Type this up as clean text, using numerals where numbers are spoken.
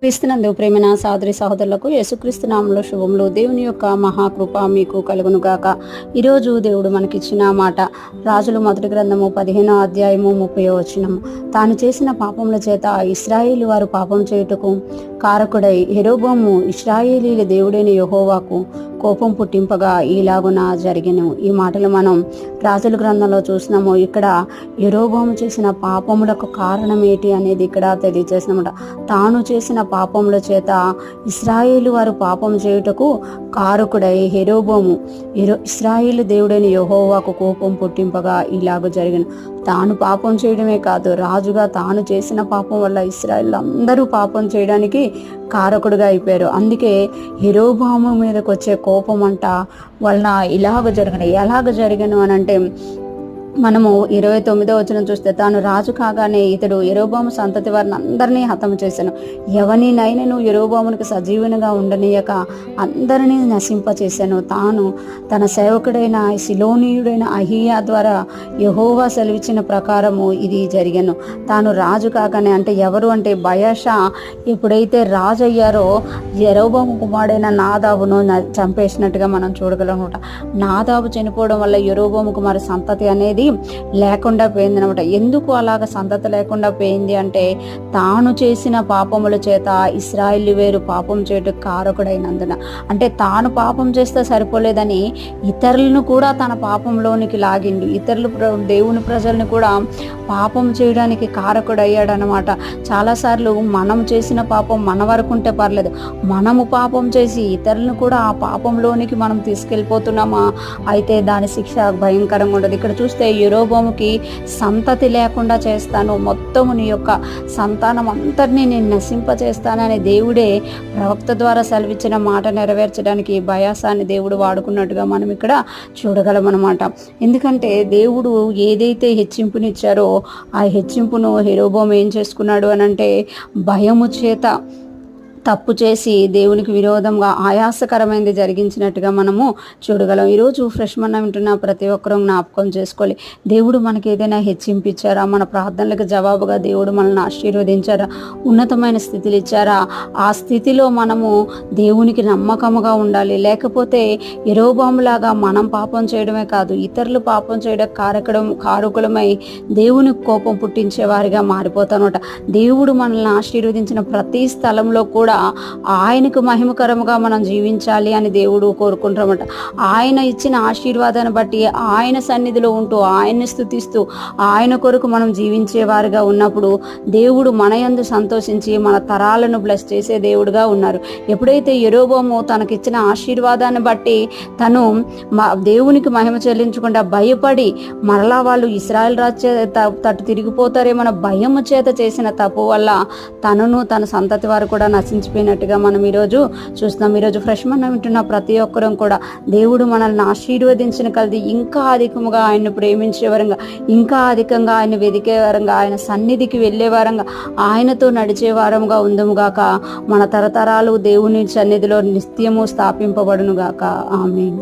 క్రీస్తునందు ప్రేమైన సహోదరి సహోదరులకు యేసుక్రీస్తు నామములో శుభములు. దేవుని యొక్క మహాకృప మీకు కలుగును గాక. ఈరోజు దేవుడు మనకిచ్చిన మాట రాజులు మొదటి గ్రంథము 15వ అధ్యాయము 30వ వచనము. తాను చేసిన పాపముల చేత ఇశ్రాయేలు వారు పాపం చేయుటకు కారకుడై యెరోబోము ఇశ్రాయేలీల దేవుడైన యెహోవాకు కోపం పుట్టింపగా ఈలాగున జరిగెను. ఈ మాటలు మనం రాజుల గ్రంథంలో చూసినాము. ఇక్కడ యెరోబోము చేసిన పాపములకు కారణం ఏంటి అనేది ఇక్కడ తెలియజేసినమాట. తాను చేసిన పాపముల చేత ఇశ్రాయేలు వారు పాపం చేయుటకు కారకుడై యెరోబోము ఇశ్రాయేలు దేవుడైన యెహోవాకు కోపం పుట్టింపగా ఇలాగ జరిగిన. తాను పాపం చేయడమే కాదు, రాజుగా తాను చేసిన పాపం వల్ల ఇశ్రాయేలు అందరూ పాపం చేయడానికి కారకుడుగా అయిపోయారు. అందుకే యెరోబోము మీదకి వచ్చే కోపం అంట వలన ఇలాగ జరిగిన. ఎలాగ జరిగను అని అంటే మనము 29వ వచనం చూస్తే, తాను రాజు కాగానే ఇతడు యెరోబోము సంతతి వారిని అందరినీ హతము చేశాను. ఎవరినైనాను యెరోబోమునికి సజీవునిగా ఉండనీయక అందరినీ నశింపచేశాను. తాను తన సేవకుడైన సిలోనీయుడైన అహీయా ద్వారా యెహోవా సెలవిచ్చిన ప్రకారము ఇది జరిగాను. తాను రాజు కాగానే అంటే ఎవరు అంటే బయషా ఎప్పుడైతే రాజు అయ్యారో యెరోబోము కుమారుడైన నాదాబును చంపేసినట్టుగా మనం చూడగలమన్నమాట. నాదాబు చనిపోవడం వల్ల యెరోబోము కుమారు సంతతి అనేది లేకుండా పోయింది అనమాట. ఎందుకు అలాగ సంతతి లేకుండా పోయింది అంటే, తాను చేసిన పాపముల చేత ఇశ్రాయేలు వేరు పాపం చేయటం కారకుడైనందున. అంటే తాను పాపం చేస్తే సరిపోలేదని ఇతరులను కూడా తన పాపంలోనికి లాగిండు. ఇతరులు దేవుని ప్రజల్ని కూడా పాపం చేయడానికి కారకుడయ్యాడనమాట. చాలాసార్లు మనం చేసిన పాపం మన వరకు ఉంటే పర్లేదు, మనము పాపం చేసి ఇతరులను కూడా ఆ పాపంలోనికి మనం తీసుకెళ్ళిపోతున్నామా అయితే దాని శిక్ష భయంకరంగా ఉండదు. ఇక్కడ చూస్తే యెరోబోముకి సంతతి లేకుండా చేస్తాను, మొత్తము నీ యొక్క సంతానం అంతటినీ నేను నశింపచేస్తానని దేవుడే ప్రవక్త ద్వారా సెలవిచ్చిన మాట నెరవేర్చడానికి బయాసాన్ని దేవుడు వాడుకున్నట్టుగా మనం ఇక్కడ చూడగలమన్నమాట. ఎందుకంటే దేవుడు ఏదైతే హెచ్చింపునిచ్చారో ఆ హెచ్చింపును యెరోబోము ఏం చేసుకున్నాడు అని అంటే, భయము చేత తప్పు చేసి దేవునికి విరోధంగా ఆయాసకరమైనది జరిగించినట్టుగా మనము చూడగలం. ఈరోజు ఫ్రెష్ మన వింటున్న ప్రతి ఒక్కరూ జ్ఞాపకం చేసుకోవాలి. దేవుడు మనకి ఏదైనా హెచ్చింపిచ్చారా? మన ప్రార్థనలకు జవాబుగా దేవుడు మనల్ని ఆశీర్వదించారా? ఉన్నతమైన స్థితిలు ఇచ్చారా? ఆ స్థితిలో మనము దేవునికి నమ్మకముగా ఉండాలి. లేకపోతే యెరోబోములాగా మనం పాపం చేయడమే కాదు, ఇతరులు పాపం చేయడం కారకులమై దేవునికి కోపం పుట్టించే వారిగా మారిపోతానమాట. దేవుడు మనల్ని ఆశీర్వదించిన ప్రతి స్థలంలో కూడా ఆయనకు మహిమకరముగా మనం జీవించాలి అని దేవుడు కోరుకుంటామట. ఆయన ఇచ్చిన ఆశీర్వాదాన్ని బట్టి ఆయన సన్నిధిలో ఉంటూ ఆయన్ని స్తుతిస్తూ ఆయన కొరకు మనం జీవించేవారుగా ఉన్నప్పుడు దేవుడు మన యందు సంతోషించి మన తరాలను బ్లెస్ చేసే దేవుడుగా ఉన్నారు. ఎప్పుడైతే యెరోబోము తనకిచ్చిన ఆశీర్వాదాన్ని బట్టి తను దేవునికి మహిమ చెల్లించకుండా భయపడి మరలా వాళ్ళు ఇశ్రాయేలు రాజు తట్టు తిరిగిపోతారేమన్న భయము చేత చేసిన తప్పు వల్ల తనను తన సంతతి వారు కూడా నశించిపోయినట్టుగా మనం ఈరోజు చూస్తున్నాం. ఈరోజు ఫ్రెష్ మనం వింటున్న ప్రతి ఒక్కరం కూడా దేవుడు మనల్ని ఆశీర్వదించిన కలిసి ఇంకా అధికముగా ఆయన్ని ప్రేమించే వరంగా, ఇంకా అధికంగా ఆయన వెదికే వరంగా, ఆయన సన్నిధికి వెళ్ళే వరంగా, ఆయనతో నడిచే వారంగా ఉందముగాక. మన తరతరాలు దేవుని సన్నిధిలో నిత్యము స్థాపింపబడునుగాక. ఆమేన్.